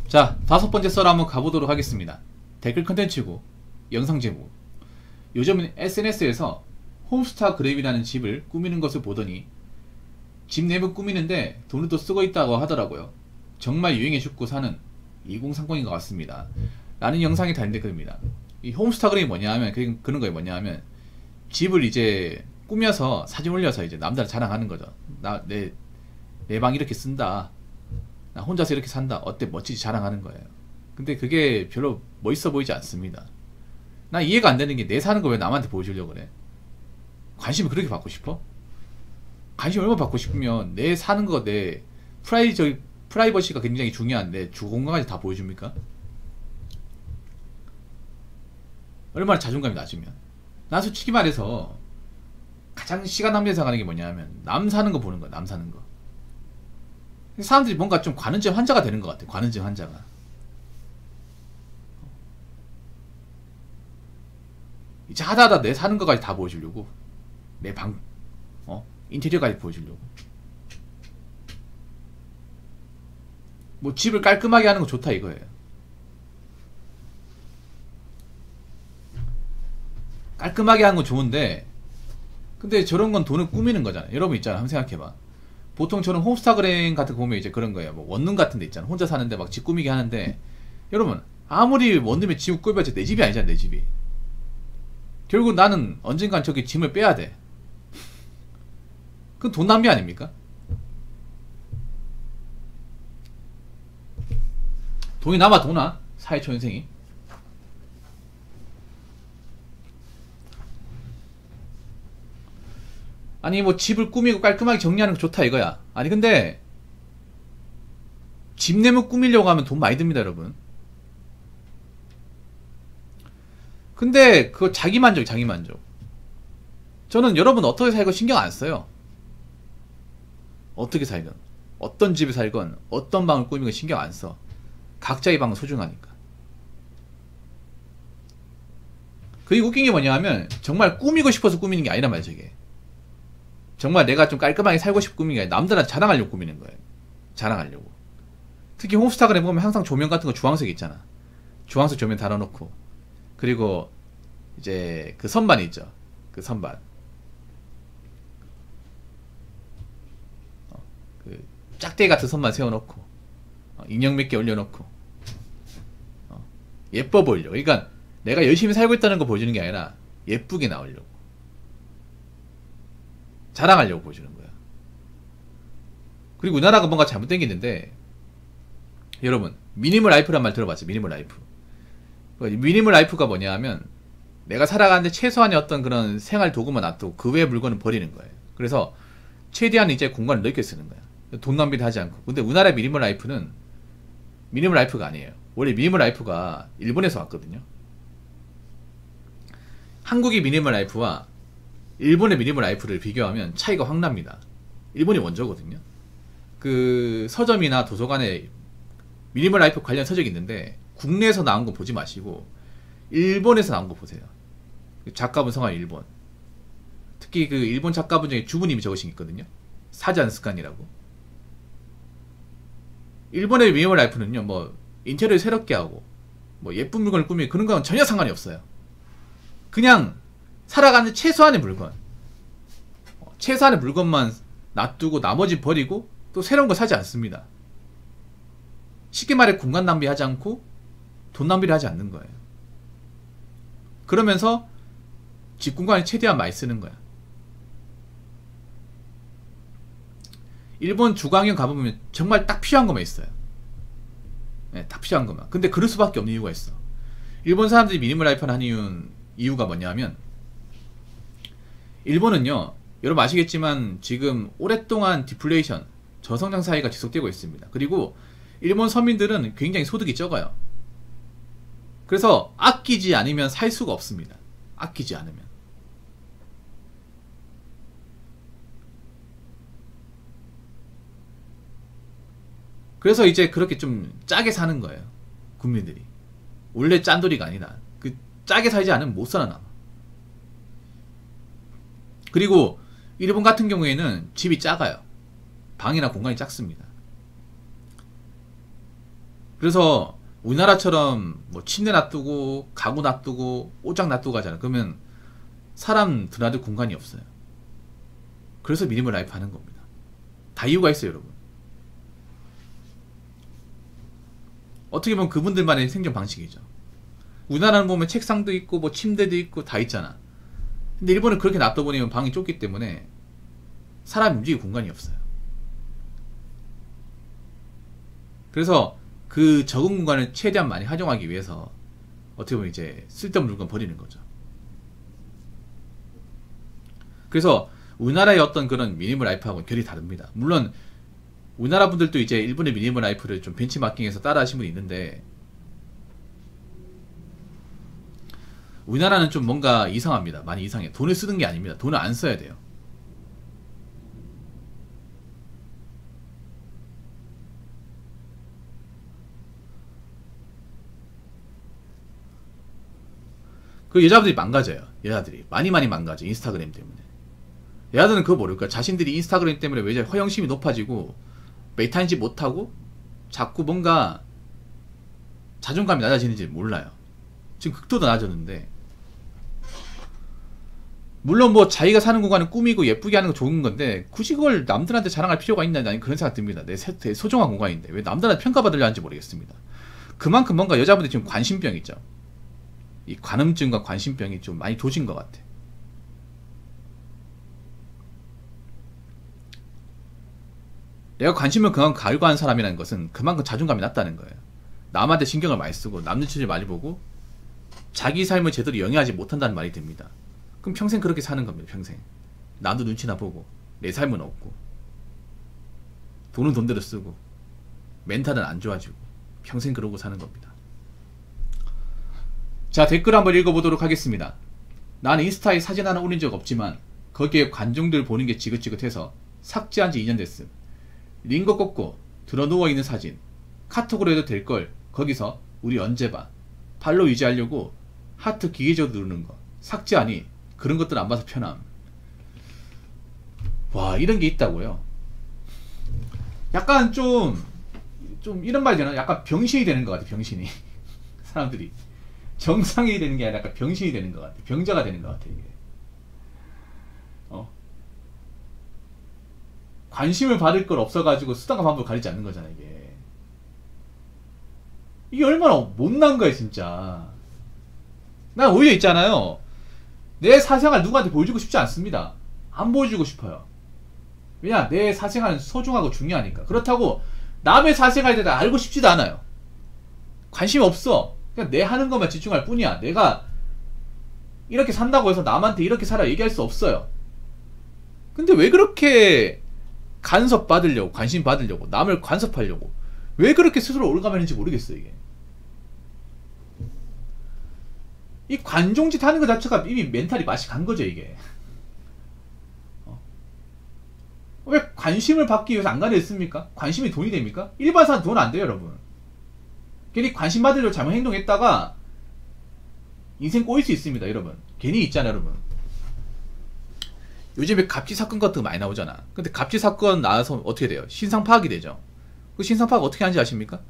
자, 다섯 번째 썰 한번 가보도록 하겠습니다. 댓글 컨텐츠고 영상 제목. 요즘은 SNS에서 홈스타 그랩이라는 집을 꾸미는 것을 보더니 집 내부 꾸미는데 돈을 또 쓰고 있다고 하더라고요. 정말 유행에 죽고 사는 2030인 것 같습니다. 라는 영상이 달린 댓글입니다. 이 홈스타 그랩이 뭐냐 하면 그런 거예요. 뭐냐 하면 집을 이제 꾸며서 사진 올려서 이제 남들 자랑하는 거죠. 내 방 이렇게 쓴다. 나 혼자서 이렇게 산다. 어때? 멋지지? 자랑하는 거예요. 근데 그게 별로 멋있어 보이지 않습니다. 나 이해가 안 되는 게 내 사는 거 왜 남한테 보여주려고 그래? 관심을 그렇게 받고 싶어? 관심 얼마나 받고 싶으면 내 사는 거 내 프라이버시가 굉장히 중요한데 주거 공간까지 다 보여줍니까? 얼마나 자존감이 낮으면. 난 솔직히 말해서 가장 시간 낭비해서 가는 게 뭐냐 하면 남 사는 거 보는 거야. 남 사는 거. 사람들이 뭔가 좀 관음증 환자가 되는 것 같아. 관음증 환자가. 이제 하다하다 내 사는 거까지 다 보여주려고. 내 방, 인테리어까지 보여주려고. 뭐 집을 깔끔하게 하는 거 좋다 이거예요. 깔끔하게 하는 건 좋은데 근데 저런 건 돈을 꾸미는 거잖아요. 여러분 있잖아. 한번 생각해봐. 보통 저는 홈스타그램 같은 거 보면 이제 그런 거예요. 뭐 원룸 같은 데 있잖아. 혼자 사는데 막 집 꾸미게 하는데 여러분 아무리 원룸에 집 꾸며봤자 내 집이 아니잖아. 내 집이. 결국 나는 언젠간 저기 짐을 빼야 돼. 그건 돈 낭비 아닙니까? 돈이 남아 도나? 사회초년생이. 아니 뭐 집을 꾸미고 깔끔하게 정리하는 거 좋다 이거야. 아니 근데 집 내면 꾸미려고 하면 돈 많이 듭니다 여러분. 근데 그거 자기만족. 저는 여러분 어떻게 살건 신경 안 써요. 어떻게 살건 어떤 집에 살건 어떤 방을 꾸미건 신경 안 써. 각자의 방은 소중하니까. 그게 웃긴 게 뭐냐 하면 정말 꾸미고 싶어서 꾸미는 게 아니란 말이야 저게. 정말 내가 좀 깔끔하게 살고 싶고 꾸미는 게 아니라 남들한테 자랑하려고 꾸미는 거예요. 자랑하려고. 특히 홈스타그램 보면 항상 조명 같은 거 주황색 있잖아. 주황색 조명 달아놓고 그리고 이제 그 선반 있죠. 그 선반. 그 짝대기 같은 선반 세워놓고 인형 몇 개 올려놓고 예뻐 보이려고. 그러니까 내가 열심히 살고 있다는 거 보여주는 게 아니라 예쁘게 나오려고. 자랑하려고 보여주는 거야. 그리고 우리나라가 뭔가 잘못된 게 있는데 여러분 미니멀 라이프란 말 들어봤죠? 미니멀 라이프. 미니멀 라이프가 뭐냐 하면 내가 살아가는데 최소한의 어떤 그런 생활 도구만 놔두고 그 외의 물건은 버리는 거예요. 그래서 최대한 이제 공간을 넓게 쓰는 거야. 돈 낭비를 하지 않고. 근데 우리나라의 미니멀 라이프는 미니멀 라이프가 아니에요. 원래 미니멀 라이프가 일본에서 왔거든요. 한국의 미니멀 라이프와 일본의 미니멀 라이프를 비교하면 차이가 확 납니다. 일본이 원조거든요. 그 서점이나 도서관에 미니멀 라이프 관련 서적이 있는데 국내에서 나온 거 보지 마시고 일본에서 나온 거 보세요. 작가분 성함이 일본. 특히 그 일본 작가분 중에 주부님이 적으신 게 있거든요. 사잔 습관이라고. 일본의 미니멀 라이프는요, 뭐 인테리어 새롭게 하고 뭐 예쁜 물건을 꾸미고 그런 건 전혀 상관이 없어요. 그냥 살아가는 최소한의 물건, 최소한의 물건만 놔두고 나머지 버리고 또 새로운 거 사지 않습니다. 쉽게 말해 공간 낭비하지 않고 돈 낭비를 하지 않는 거예요. 그러면서 집 공간을 최대한 많이 쓰는 거야. 일본 주광역 가보면 정말 딱 필요한 것만 있어요. 네, 딱 필요한 것만. 근데 그럴 수밖에 없는 이유가 있어. 일본 사람들이 미니멀 라이프를 하는 이유가 뭐냐면 일본은요, 여러분 아시겠지만 지금 오랫동안 디플레이션, 저성장 사회가 지속되고 있습니다. 그리고 일본 서민들은 굉장히 소득이 적어요. 그래서 아끼지 않으면 살 수가 없습니다. 아끼지 않으면. 그래서 이제 그렇게 좀 짜게 사는 거예요. 국민들이. 원래 짠돌이가 아니라 그 짜게 살지 않으면 못 살아남아. 그리고 일본 같은 경우에는 집이 작아요. 방이나 공간이 작습니다. 그래서 우리나라처럼 뭐 침대 놔두고 가구 놔두고 옷장 놔두고 하잖아. 그러면 사람 드나들 공간이 없어요. 그래서 미니멀 라이프 하는 겁니다. 다 이유가 있어요, 여러분. 어떻게 보면 그분들만의 생존 방식이죠. 우리나라는 보면 책상도 있고 뭐 침대도 있고 다 있잖아. 근데 일본은 그렇게 놔둬보면 방이 좁기 때문에 사람 움직일 공간이 없어요. 그래서 그 적은 공간을 최대한 많이 활용하기 위해서 어떻게 보면 이제 쓸데없는 물건 버리는 거죠. 그래서 우리나라의 어떤 그런 미니멀 라이프하고는 결이 다릅니다. 물론 우리나라 분들도 이제 일본의 미니멀 라이프를 좀 벤치마킹해서 따라 하신 분이 있는데, 우리나라는 좀 뭔가 이상합니다. 많이 이상해요. 돈을 쓰는 게 아닙니다. 돈을 안 써야 돼요. 그 여자분들이 망가져요. 여자들이 많이 망가져. 인스타그램 때문에. 여자들은 그거 모를까? 자신들이 인스타그램 때문에 왜 허영심이 높아지고 메타인지 못하고 자꾸 뭔가 자존감이 낮아지는지 몰라요. 지금 극도로 낮아졌는데, 물론 뭐 자기가 사는 공간은 꾸미고 예쁘게 하는 거 좋은 건데 굳이 그걸 남들한테 자랑할 필요가 있나, 나는 그런 생각 듭니다. 내 소중한 공간인데 왜 남들한테 평가받으려 하는지 모르겠습니다. 그만큼 뭔가 여자분들이 지금 관심병 있죠. 이 관음증과 관심병이 좀 많이 도진 것 같아. 내가 관심을 그만큼 가지고 하는 사람이라는 것은 그만큼 자존감이 낮다는 거예요. 남한테 신경을 많이 쓰고 남 눈치를 많이 보고 자기 삶을 제대로 영위하지 못한다는 말이 됩니다. 그럼 평생 그렇게 사는 겁니다. 평생. 남도 눈치나 보고 내 삶은 없고 돈은 돈대로 쓰고 멘탈은 안 좋아지고 평생 그러고 사는 겁니다. 자, 댓글 한번 읽어보도록 하겠습니다. 나는 인스타에 사진 하나 올린 적 없지만 거기에 관중들 보는 게 지긋지긋해서 삭제한 지 2년 됐음. 링거 꽂고 들어 누워있는 사진 카톡으로 해도 될걸. 거기서 우리 언제 봐. 팔로우 유지하려고 하트 기계적으로 누르는 거 삭제하니 그런 것들 안 봐서 편함. 와, 이런 게 있다고요? 약간 좀 이런 말이 되나? 약간 병신이 되는 것 같아. 병신이. 사람들이 정상이 되는 게 아니라 약간 병신이 되는 것 같아. 병자가 되는 것 같아 이게. 관심을 받을 걸 없어가지고 수단과 방법을 가리지 않는 거잖아 이게. 이게 얼마나 못난 거야 진짜. 난 오히려 있잖아요, 내 사생활 누구한테 보여주고 싶지 않습니다. 안 보여주고 싶어요. 왜냐, 내 사생활은 소중하고 중요하니까. 그렇다고 남의 사생활에 대해 알고 싶지도 않아요. 관심이 없어. 그냥 내 하는 것만 집중할 뿐이야. 내가 이렇게 산다고 해서 남한테 이렇게 살아 얘기할 수 없어요. 근데 왜 그렇게 간섭 받으려고, 관심 받으려고, 남을 간섭하려고 왜 그렇게 스스로 올가매는지 모르겠어요 이게. 이 관종짓 하는 것 자체가 이미 멘탈이 맛이 간 거죠 이게. 왜 관심을 받기 위해서 안 가려했습니까? 관심이 돈이 됩니까? 일반 사람 돈 안 돼요 여러분. 괜히 관심 받으려고 잘못 행동했다가 인생 꼬일 수 있습니다 여러분. 괜히 있잖아요 여러분. 요즘에 갑질 사건 같은 거 많이 나오잖아. 근데 갑질 사건 나와서 어떻게 돼요? 신상 파악이 되죠. 그 신상 파악 어떻게 하는지 아십니까?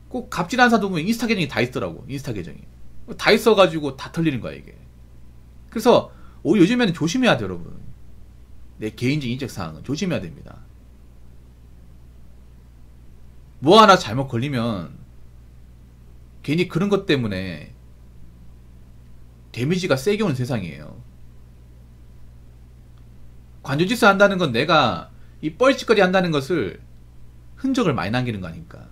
꼭 갑질하는 사람 보면 인스타 계정이 다 있더라고. 인스타 계정이 다 있어가지고 다 털리는 거야 이게. 그래서 요즘에는 조심해야 돼요 여러분. 내 개인적 인적 사항은 조심해야 됩니다. 뭐 하나 잘못 걸리면 괜히 그런 것 때문에 데미지가 세게 오는 세상이에요. 관조짓을 한다는 건 내가 이 뻘짓거리 한다는 것을 흔적을 많이 남기는 거 아닙니까?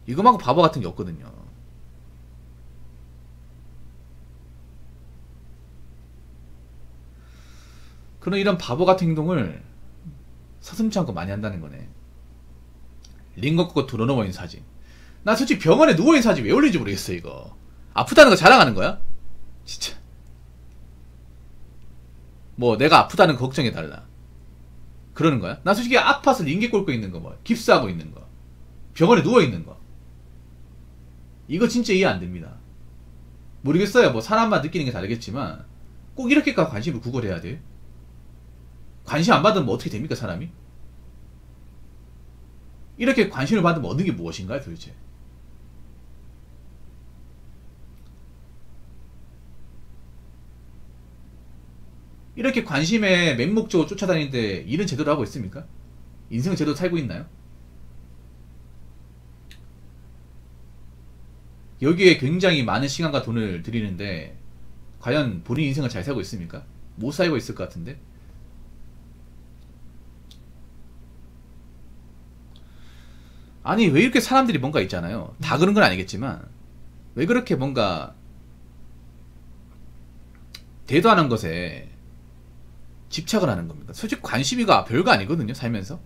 이거만큼 바보 같은 게 없거든요. 그런 이런 바보 같은 행동을 서슴지 않고 많이 한다는 거네. 링거 꽂고 들어누워있는 사진. 나 솔직히 병원에 누워있는 사진 왜 올린지 모르겠어 이거. 아프다는 거 자랑하는 거야? 진짜. 뭐 내가 아프다는 거 걱정해달라 그러는 거야? 나 솔직히 아파서 링게 꽂고 있는 거, 뭐 깁스하고 있는 거, 병원에 누워있는 거, 이거 진짜 이해 안 됩니다. 모르겠어요. 뭐 사람만 느끼는 게 다르겠지만 꼭 이렇게까지 관심을 구걸해야 돼? 관심 안 받으면 뭐 어떻게 됩니까 사람이? 이렇게 관심을 받으면 얻는 게 무엇인가요 도대체? 이렇게 관심에 맹목적으로 쫓아다니는데 일은 제대로 하고 있습니까? 인생을 제대로 살고 있나요? 여기에 굉장히 많은 시간과 돈을 들이는데 과연 본인 인생을 잘 살고 있습니까? 못 살고 있을 것 같은데. 아니 왜 이렇게 사람들이 뭔가 있잖아요. 다 그런 건 아니겠지만 왜 그렇게 뭔가 대도 않은 것에 집착을 하는 겁니까? 솔직히 관심이가 별거 아니거든요, 살면서.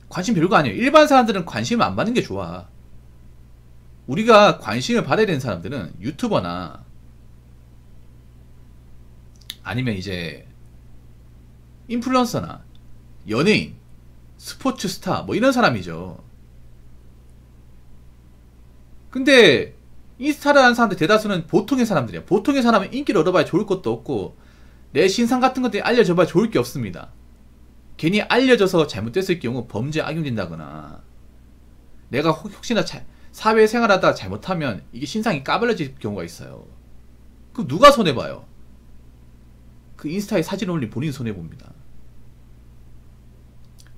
관심 별거 아니에요. 일반 사람들은 관심을 안 받는 게 좋아. 우리가 관심을 받아야 되는 사람들은 유튜버나 아니면 이제 인플루언서나 연예인, 스포츠 스타 뭐 이런 사람이죠. 근데 인스타라는 사람들 대다수는 보통의 사람들이야. 보통의 사람은 인기를 얻어봐야 좋을 것도 없고 내 신상 같은 것들이 알려져봐야 좋을 게 없습니다. 괜히 알려져서 잘못됐을 경우 범죄에 악용된다거나 내가 혹시나 사회생활하다가 잘못하면 이게 신상이 까발려질 경우가 있어요. 그럼 누가 손해봐요? 그 인스타에 사진 올린 본인이 손해봅니다.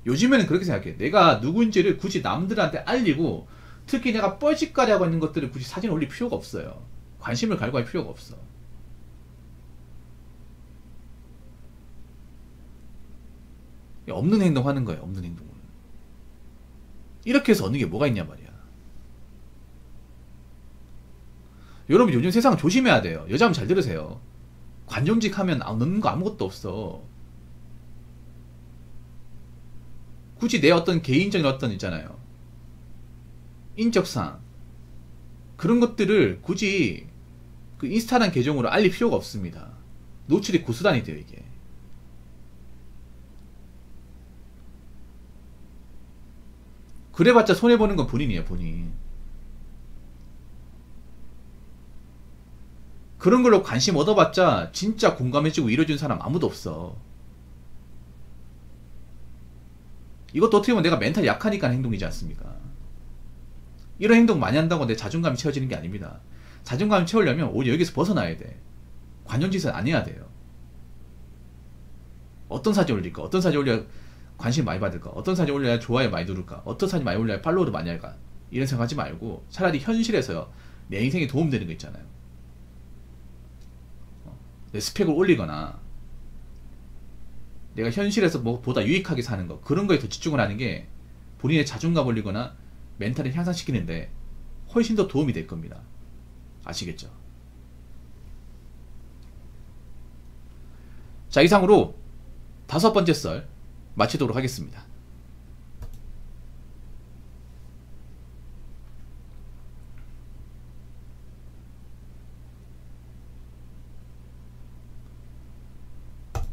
요즘에는 그렇게 생각해. 내가 누구인지를 굳이 남들한테 알리고 특히 내가 뻘짓까지 하고 있는 것들을 굳이 사진 올릴 필요가 없어요. 관심을 갈구할 필요가 없어. 없는 행동 하는 거예요. 없는 행동을. 이렇게 해서 얻는 게 뭐가 있냐 말이야. 여러분 요즘 세상 조심해야 돼요. 여자분 잘 들으세요. 관종직 하면 넣는 거 아무것도 없어. 굳이 내 어떤 개인적인 어떤 있잖아요. 인적사항 그런 것들을 굳이 그 인스타라는 계정으로 알릴 필요가 없습니다. 노출이 고스란히 돼요 이게. 그래봤자 손해보는 건 본인이에요 본인. 그런 걸로 관심 얻어봤자 진짜 공감해주고 이뤄준 사람 아무도 없어. 이것도 어떻게 보면 내가 멘탈이 약하니까 하는 행동이지 않습니까? 이런 행동 많이 한다고 내 자존감이 채워지는 게 아닙니다. 자존감을 채우려면 오히려 여기서 벗어나야 돼. 관전짓은 안 해야 돼요. 어떤 사진 올릴까? 어떤 사진 올려야 관심 많이 받을까? 어떤 사진 올려야 좋아요 많이 누를까? 어떤 사진 많이 올려야 팔로우를 많이 할까? 이런 생각하지 말고 차라리 현실에서 내 인생에 도움되는 거 있잖아요. 내 스펙을 올리거나 내가 현실에서 뭐보다 유익하게 사는 거 그런 거에 더 집중을 하는 게 본인의 자존감 올리거나 멘탈을 향상시키는데 훨씬 더 도움이 될 겁니다. 아시겠죠? 자, 이상으로 5번째 썰 마치도록 하겠습니다.